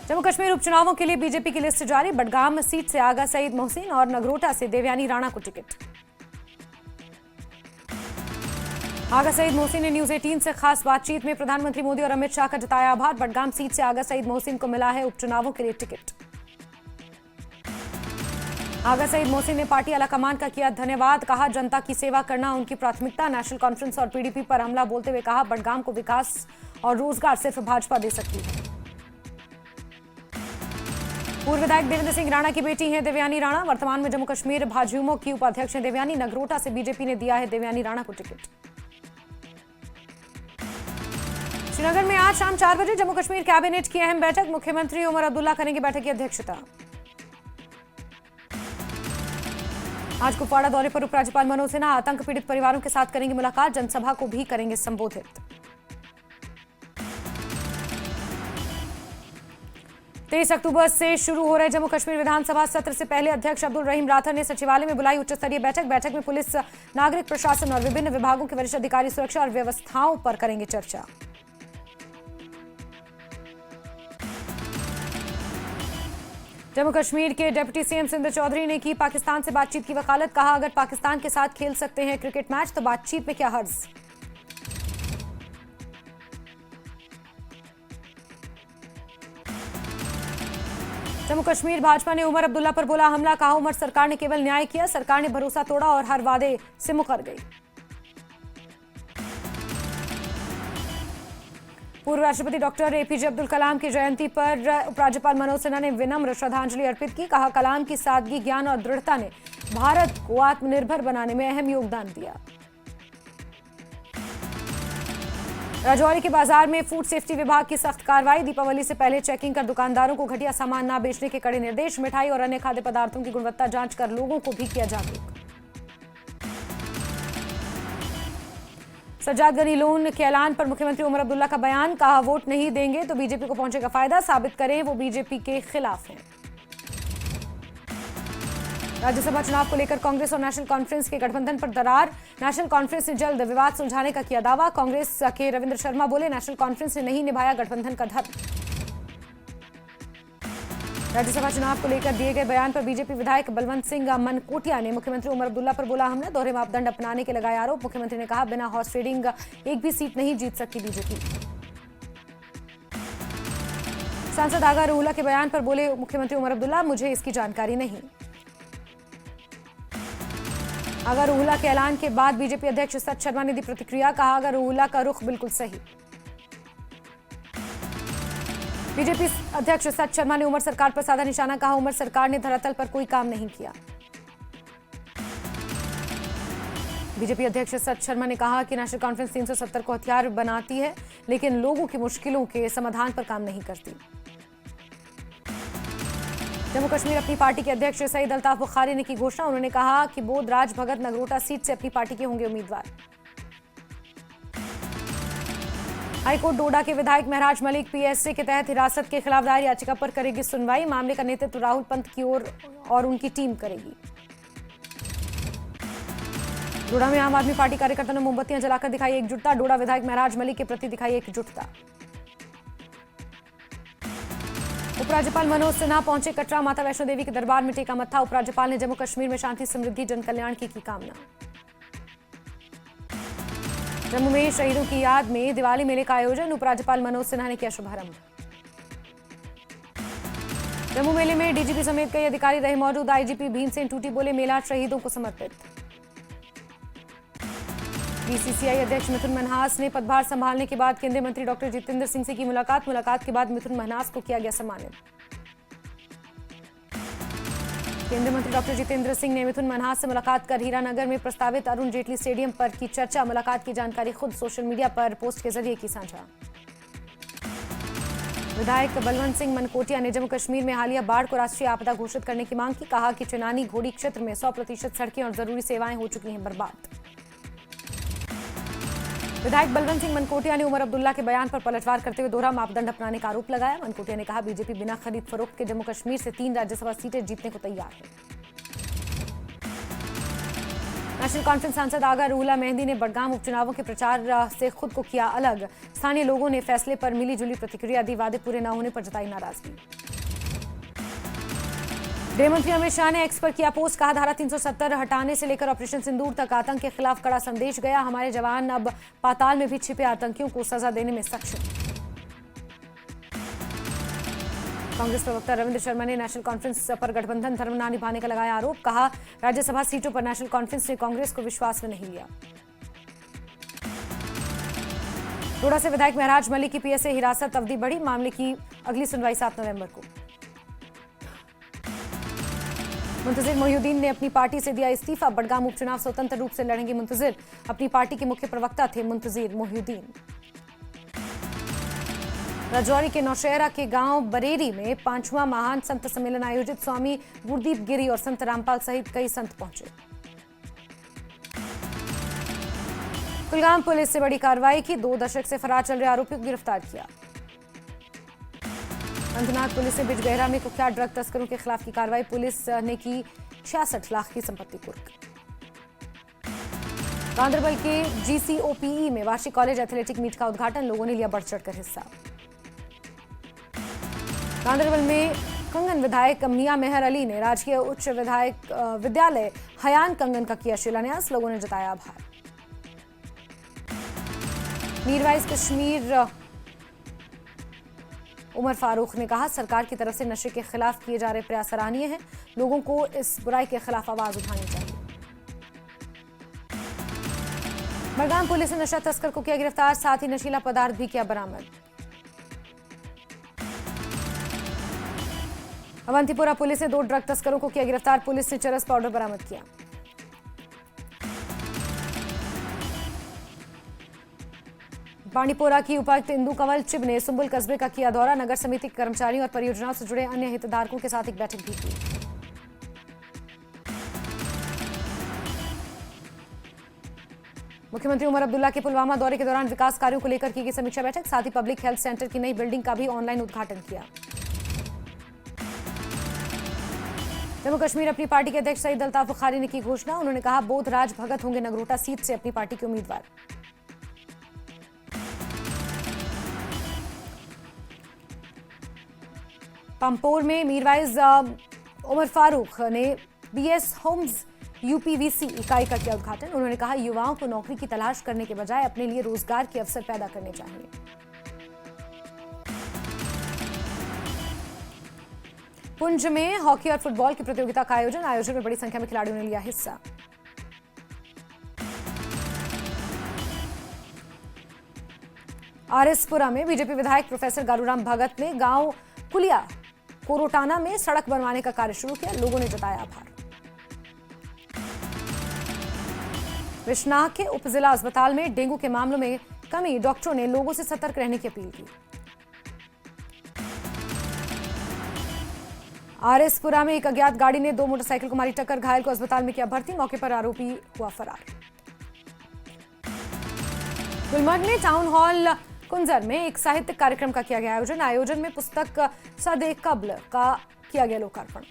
जम्मू कश्मीर उपचुनावों के लिए बीजेपी की लिस्ट जारी। बडगाम सीट से आगा सईद मोहसिन और नगरोटा से देवयानी राणा को टिकट। आगा सईद मोहसिन ने न्यूज 18 से खास बातचीत में प्रधानमंत्री मोदी और अमित शाह का जताया आभार। बडगाम सीट से आगा सईद मोहसिन को मिला है उपचुनावों के लिए टिकट। आगा सईद मोहसिन ने पार्टी आलाकमान का किया धन्यवाद। कहा जनता की सेवा करना उनकी प्राथमिकता। नेशनल कॉन्फ्रेंस और पीडीपी पर हमला बोलते हुए कहा बडगाम को विकास और रोजगार सिर्फ भाजपा दे सकती है। पूर्व विधायक देवेंद्र सिंह राणा की बेटी हैं देवयानी राणा। वर्तमान में जम्मू कश्मीर भाजयुमो की उपाध्यक्ष हैं देवयानी। नगरोटा से बीजेपी ने दिया है देवयानी राणा को टिकट। श्रीनगर में आज शाम 4 बजे जम्मू कश्मीर कैबिनेट की अहम बैठक। मुख्यमंत्री उमर अब्दुल्ला करेंगे बैठक की अध्यक्षता। आज कुपवाड़ा दौरे पर उपराज्यपाल मनोज सिन्हा आतंक पीड़ित परिवारों के साथ करेंगे मुलाकात। जनसभा को भी करेंगे संबोधित। 23 अक्टूबर से शुरू हो रहे जम्मू कश्मीर विधानसभा सत्र से पहले अध्यक्ष अब्दुल रहीम राठर ने सचिवालय में बुलाई उच्च स्तरीय बैठक। बैठक में पुलिस, नागरिक प्रशासन और विभिन्न विभागों के वरिष्ठ अधिकारी सुरक्षा और व्यवस्थाओं पर करेंगे चर्चा। जम्मू कश्मीर के डिप्टी सीएम सुंदर चौधरी ने की पाकिस्तान से बातचीत की वकालत। कहा अगर पाकिस्तान के साथ खेल सकते हैं क्रिकेट मैच तो बातचीत में क्या हर्ज। जम्मू कश्मीर भाजपा ने उमर अब्दुल्ला पर बोला हमला। कहा उमर सरकार ने केवल न्याय किया, सरकार ने भरोसा तोड़ा और हर वादे से मुकर गई। पूर्व राष्ट्रपति डॉक्टर एपीजे अब्दुल कलाम की जयंती पर उपराज्यपाल मनोज सिन्हा ने विनम्र श्रद्धांजलि अर्पित की। कहा कलाम की सादगी, ज्ञान और दृढ़ता ने भारत को आत्मनिर्भर बनाने में अहम योगदान दिया। राजौरी के बाजार में फूड सेफ्टी विभाग की सख्त कार्रवाई। दीपावली से पहले चेकिंग कर दुकानदारों को घटिया सामान न बेचने के कड़े निर्देश। मिठाई और अन्य खाद्य पदार्थों की गुणवत्ता जांच कर लोगों को भी किया जागरूक। सज्जाद गनी लोन के ऐलान पर मुख्यमंत्री उमर अब्दुल्ला का बयान। कहा वोट नहीं देंगे तो बीजेपी को पहुंचेगा फायदा, साबित करें वो बीजेपी के खिलाफ हैं। राज्यसभा चुनाव को लेकर कांग्रेस और नेशनल कॉन्फ्रेंस के गठबंधन पर दरार। नेशनल कॉन्फ्रेंस ने जल्द विवाद सुलझाने का किया दावा। कांग्रेस के रविंद्र शर्मा बोले नेशनल कॉन्फ्रेंस ने नहीं निभाया गठबंधन का धर्म। राज्यसभा चुनाव को लेकर दिए गए बयान पर बीजेपी विधायक बलवंत सिंह मनकोटिया ने मुख्यमंत्री उमर अब्दुल्ला पर बोला हमला। दोहरे मापदंड अपनाने के लगाए आरोप। मुख्यमंत्री ने कहा बिना हॉर्स ट्रेडिंग एक भी सीट नहीं जीत सकती बीजेपी। सांसद आगा रूला के बयान पर बोले मुख्यमंत्री उमर अब्दुल्ला मुझे इसकी जानकारी नहीं। आगा रूला के ऐलान के बाद बीजेपी अध्यक्ष सत शर्मा ने दी प्रतिक्रिया। कहा आगा रूला का रुख बिल्कुल सही। बीजेपी अध्यक्ष सत शर्मा ने उमर सरकार पर साधा निशाना। कहा उमर सरकार ने धरातल पर कोई काम नहीं किया। बीजेपी अध्यक्ष सत शर्मा ने कहा कि नेशनल कॉन्फ्रेंस 370 को हथियार बनाती है लेकिन लोगों की मुश्किलों के समाधान पर काम नहीं करती। जम्मू कश्मीर अपनी पार्टी के अध्यक्ष सईद अल्ताफ बुखारी ने की घोषणा। उन्होंने कहा कि बोध राज भगत नगरोटा सीट से अपनी पार्टी के होंगे उम्मीदवार। हाईकोर्ट डोडा के विधायक महराज मलिक पीएसए के तहत हिरासत के खिलाफ दायर याचिका पर करेगी सुनवाई। मामले का नेतृत्व राहुल पंत की ओर और उनकी टीम करेगी। डोडा में आम आदमी पार्टी कार्यकर्ताओं ने मोमबत्तियां जलाकर दिखाई एकजुटता। डोडा विधायक महराज मलिक के प्रति दिखाई एकजुटता। उपराज्यपाल मनोज सिन्हा पहुंचे कटरा। माता वैष्णो देवी के दरबार में टेका मत्था। उपराज्यपाल ने जम्मू कश्मीर में शांति, समृद्धि, जन कल्याण की कामना। जम्मू में शहीदों की याद में दिवाली मेले का आयोजन। उपराज्यपाल मनोज सिन्हा ने किया शुभारंभ। जम्मू मेले में डीजीपी समेत कई अधिकारी रहे मौजूद। आईजीपी भीमसेन टूटी बोले मेला शहीदों को समर्पित। बीसीसीआई अध्यक्ष मिथुन मनहास ने पदभार संभालने के बाद केंद्रीय मंत्री डॉक्टर जितेंद्र सिंह से की मुलाकात। मुलाकात के बाद मिथुन मनहास को किया गया सम्मानित। केंद्रीय मंत्री डॉक्टर जितेंद्र सिंह ने मिथुन मनहास से मुलाकात कर हीरानगर में प्रस्तावित अरुण जेटली स्टेडियम पर की चर्चा। मुलाकात की जानकारी खुद सोशल मीडिया पर पोस्ट के जरिए की साझा। विधायक बलवंत सिंह मनकोटिया ने जम्मू कश्मीर में हालिया बाढ़ को राष्ट्रीय आपदा घोषित करने की मांग की। कहा कि चिनानी घोड़ी क्षेत्र में 100% सड़कें और जरूरी सेवाएं हो चुकी हैं बर्बाद। विधायक बलवंत सिंह मनकोटिया ने उमर अब्दुल्ला के बयान पर पलटवार करते हुए दोहरा मापदंड अपनाने का आरोप लगाया। मनकोटिया ने कहा बीजेपी बिना खरीद फरोख्त के जम्मू कश्मीर से 3 राज्यसभा सीटें जीतने को तैयार है। नेशनल कॉन्फ्रेंस सांसद आगा रूला मेहंदी ने बडगाम उपचुनावों के प्रचार से खुद को किया अलग। स्थानीय लोगों ने फैसले पर मिलीजुली प्रतिक्रिया दी, वादे पूरे न होने पर जताई नाराजगी। गृह मंत्री अमित शाह ने एक्स पर किया पोस्ट, कहा धारा 370 हटाने से लेकर ऑपरेशन सिंदूर तक आतंक के खिलाफ कड़ा संदेश गया। हमारे जवान अब पाताल में भी छिपे आतंकियों को सजा देने में सक्षम। कांग्रेस प्रवक्ता रविंद्र शर्मा ने नेशनल कॉन्फ्रेंस पर गठबंधन धर्म न निभाने का लगाया आरोप, कहा राज्यसभा सीटों पर नेशनल कॉन्फ्रेंस ने कांग्रेस को विश्वास में नहीं लिया। डोडा से विधायक महराज मलिक की पीएसए हिरासत अवधि बढ़ी, मामले की अगली सुनवाई 7 नवंबर को। मुंतजिर मोहिउद्दीन ने अपनी पार्टी से दिया इस्तीफा, बडगाम उपचुनाव स्वतंत्र रूप से लड़ेंगे मुंतजिर। अपनी पार्टी के मुख्य प्रवक्ता थे मुंतजिर मोहिउद्दीन। राजौरी के नौशहरा के गांव बरेरी में 5वां महान संत सम्मेलन आयोजित, स्वामी गुरदीप गिरी और संत रामपाल सहित कई संत पहुंचे। कुलगाम पुलिस से बड़ी कार्रवाई की, 2 दशक से फरार चल रहे आरोपी को गिरफ्तार किया। अनंतनाग पुलिस ने बिजगहरा में कुख्यात ड्रग तस्करों के खिलाफ की कार्रवाई, पुलिस ने की 66 लाख की संपत्ति कुर्क। गांधरबल के GCOPE में वार्षिक कॉलेज एथलेटिक मीट का उद्घाटन, लोगों ने लिया बढ़ चढ़कर हिस्सा। गांधरबल में कंगन विधायक मियां मेहर अली ने राजकीय उच्च विद्यालय हयान कंगन का किया शिलान्यास, लोगों ने जताया आभार। मीरवाइज कश्मीर उमर फारूक ने कहा सरकार की तरफ से नशे के खिलाफ किए जा रहे प्रयास सराहनीय हैं, लोगों को इस बुराई के खिलाफ आवाज उठानी चाहिए। बडगाम पुलिस ने नशा तस्कर को किया गिरफ्तार, साथ ही नशीला पदार्थ भी किया बरामद। अवंतीपुरा पुलिस ने 2 ड्रग तस्करों को किया गिरफ्तार, पुलिस ने चरस पाउडर बरामद किया। बांडीपोरा की उपायुक्त इंदु कंवल चिब ने सुंबुल कस्बे का किया दौरा, नगर समिति के कर्मचारियों और परियोजनाओं से जुड़े अन्य हितधारकों के साथ एक बैठक भी की। मुख्यमंत्री उमर अब्दुल्ला के पुलवामा दौरे के दौरान विकास कार्यों को लेकर की गई समीक्षा बैठक, साथ ही पब्लिक हेल्थ सेंटर की नई बिल्डिंग का भी ऑनलाइन उद्घाटन किया। जम्मू कश्मीर अपनी पार्टी के अध्यक्ष सईद अल्ताफ बुखारी ने की घोषणा, उन्होंने कहा बोध राज भगत होंगे नगरोटा सीट से अपनी पार्टी के उम्मीदवार। पंपोर में मीरवाइज उमर फारूक ने BS होम्स UPVC इकाई का किया उद्घाटन, उन्होंने कहा युवाओं को नौकरी की तलाश करने के बजाय अपने लिए रोजगार के अवसर पैदा करने चाहिए। पुंछ में हॉकी और फुटबॉल की प्रतियोगिता का आयोजन में बड़ी संख्या में खिलाड़ियों ने लिया हिस्सा। आरएसपुरा में बीजेपी विधायक प्रोफेसर गारूराम भगत ने गांव कुलिया कोरोटाना में सड़क बनवाने का कार्य शुरू किया, लोगों ने जताया आभार। बिश्नाह के उप जिला अस्पताल में डेंगू के मामलों में कमी, डॉक्टरों ने लोगों से सतर्क रहने की अपील की। आरएसपुरा में एक अज्ञात गाड़ी ने 2 मोटरसाइकिल को मारी टक्कर, घायल को अस्पताल में किया भर्ती, मौके पर आरोपी हुआ फरार। गुलमर्ग में टाउन हॉल कुंजर में एक साहित्यिक कार्यक्रम का किया गया आयोजन में पुस्तक सदे कब्ल का किया गया लोकार्पण।